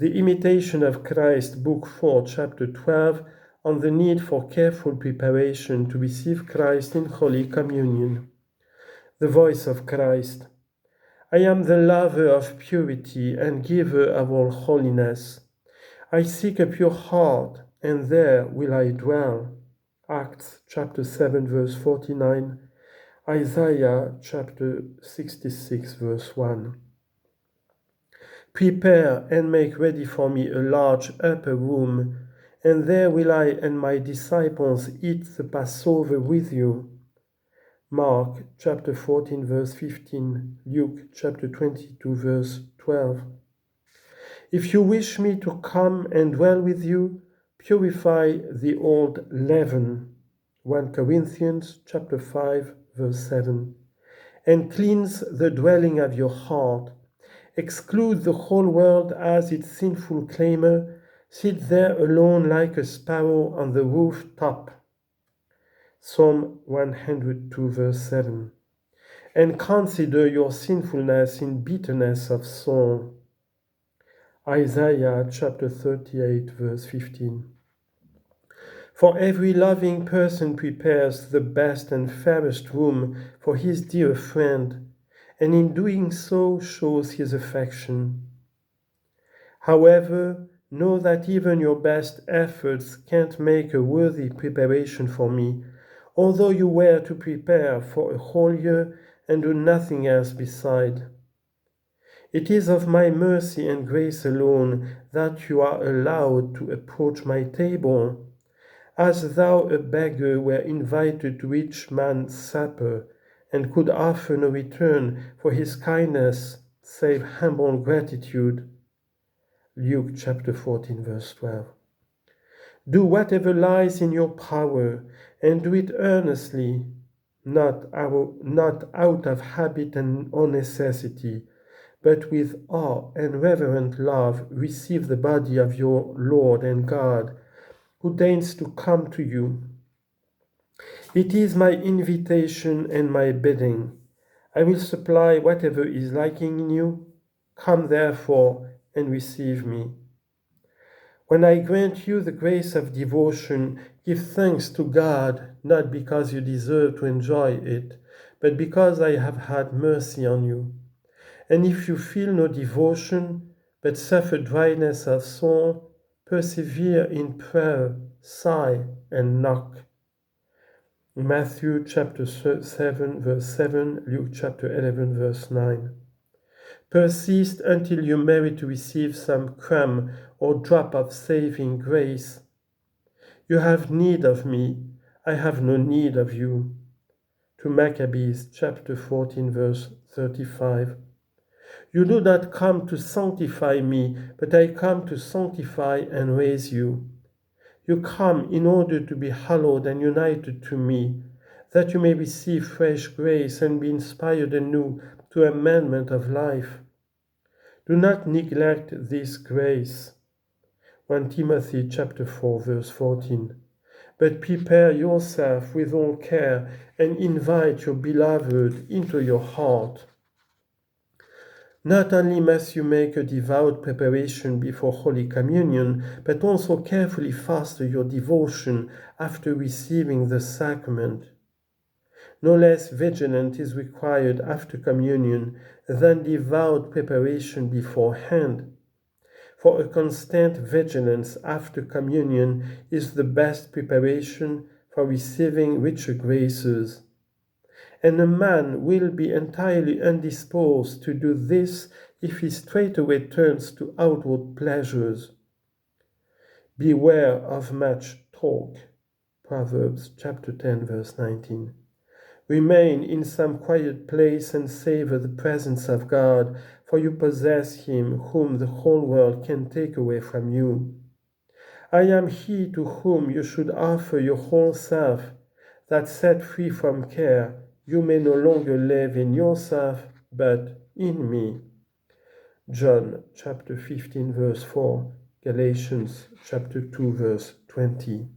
The Imitation of Christ, Book 4, Chapter 12, on the need for careful preparation to receive Christ in Holy Communion. The voice of Christ. I am the lover of purity and giver of all holiness. I seek a pure heart, and there will I dwell. Acts chapter 7, verse 49. Isaiah chapter 66, verse 1. Prepare and make ready for me a large upper room, and there will I and my disciples eat the Passover with you. Mark chapter 14, verse 15, Luke chapter 22, verse 12. If you wish me to come and dwell with you, purify the old leaven. 1 Corinthians chapter 5, verse 7. And cleanse the dwelling of your heart. Exclude the whole world as its sinful claimer. Sit there alone like a sparrow on the rooftop. Psalm 102, verse 7. And consider your sinfulness in bitterness of soul. Isaiah chapter 38, verse 15. For every loving person prepares the best and fairest room for his dear friend, and in doing so shows his affection. However, know that even your best efforts can't make a worthy preparation for me, although you were to prepare for a whole year and do nothing else beside. It is of my mercy and grace alone that you are allowed to approach my table, as though a beggar were invited to rich man's supper, and could offer no return for his kindness save humble gratitude. Luke chapter 14, verse 12. Do whatever lies in your power, and do it earnestly, not out of habit and or necessity, but with awe and reverent love receive the body of your Lord and God, who deigns to come to you. It is my invitation and my bidding. I will supply whatever is lacking in you. Come therefore and receive me. When I grant you the grace of devotion, give thanks to God, not because you deserve to enjoy it, but because I have had mercy on you. And if you feel no devotion, but suffer dryness of soul, persevere in prayer, sigh, and knock. Matthew chapter 7, verse 7, Luke chapter 11, verse 9. Persist until you merit to receive some crumb or drop of saving grace. You have need of me, I have no need of you. To Maccabees chapter 14, verse 35. You do not come to sanctify me, but I come to sanctify and raise you. You come in order to be hallowed and united to me, that you may receive fresh grace and be inspired anew to amendment of life. Do not neglect this grace. 1 Timothy chapter 4, verse 14. But prepare yourself with all care and invite your beloved into your heart. Not only must you make a devout preparation before Holy Communion, but also carefully foster your devotion after receiving the sacrament. No less vigilant is required after communion than devout preparation beforehand. For a constant vigilance after communion is the best preparation for receiving richer graces. And a man will be entirely indisposed to do this if he straightway turns to outward pleasures. Beware of much talk. Proverbs chapter 10, verse 19. Remain in some quiet place and savor the presence of God, for you possess him whom the whole world can take away from you. I am he to whom you should offer your whole self, that set free from care, you may no longer live in yourself, but in me. John chapter 15, verse 4, Galatians chapter 2, verse 20.